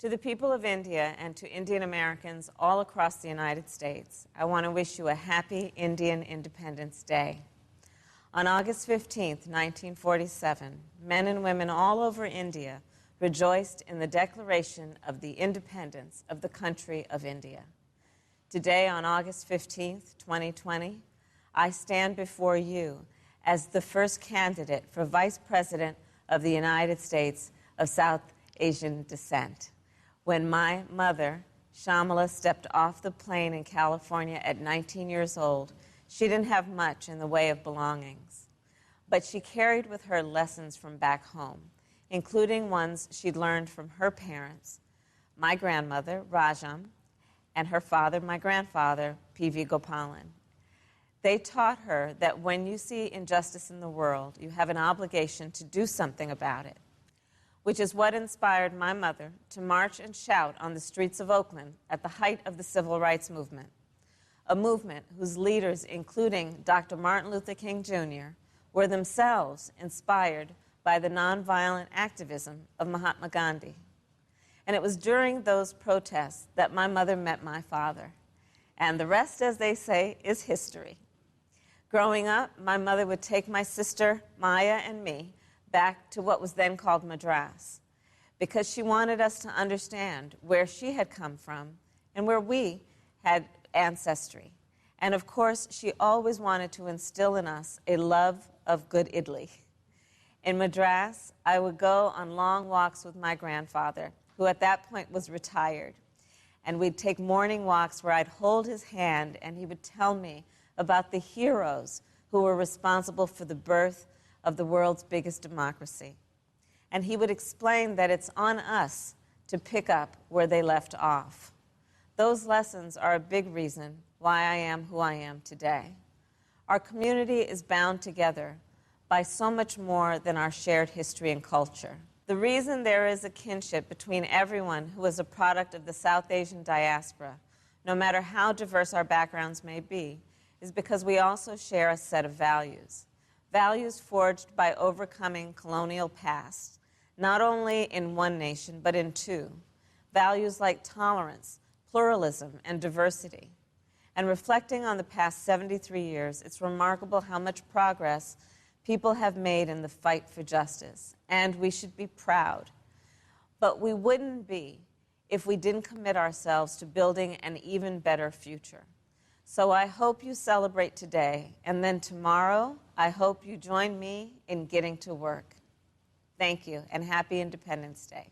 To the people of India and to Indian Americans all across the United States, I want to wish you a happy Indian Independence Day. On August 15th, 1947, men and women all over India rejoiced in the declaration of the independence of the country of India. Today, on August 15th, 2020, I stand before you as the first candidate for Vice President of the United States of South Asian descent. When my mother, Kamala, stepped off the plane in California at 19 years old, she didn't have much in the way of belongings. But she carried with her lessons from back home, including ones she'd learned from her parents, my grandmother, Rajam, and her father, my grandfather, P.V. Gopalan. They taught her that when you see injustice in the world, you have an obligation to do something about it, which is what inspired my mother to march and shout on the streets of Oakland at the height of the Civil Rights Movement, a movement whose leaders, including Dr. Martin Luther King Jr., were themselves inspired by the nonviolent activism of Mahatma Gandhi. And it was during those protests that my mother met my father. And the rest, as they say, is history. Growing up, my mother would take my sister, Maya, and me back to what was then called Madras, because she wanted us to understand where she had come from and where we had ancestry. And of course, she always wanted to instill in us a love of good idli. In Madras, I would go on long walks with my grandfather, who at that point was retired. And we'd take morning walks where I'd hold his hand and he would tell me about the heroes who were responsible for the birth of the world's biggest democracy. And he would explain that it's on us to pick up where they left off. Those lessons are a big reason why I am who I am today. Our community is bound together by so much more than our shared history and culture. The reason there is a kinship between everyone who is a product of the South Asian diaspora, no matter how diverse our backgrounds may be, is because we also share a set of values. Values forged by overcoming colonial past, not only in one nation, but in two. Values like tolerance, pluralism, and diversity. And reflecting on the past 73 years, it's remarkable how much progress people have made in the fight for justice, and we should be proud. But we wouldn't be if we didn't commit ourselves to building an even better future. So I hope you celebrate today, and then tomorrow, I hope you join me in getting to work. Thank you, and happy Independence Day.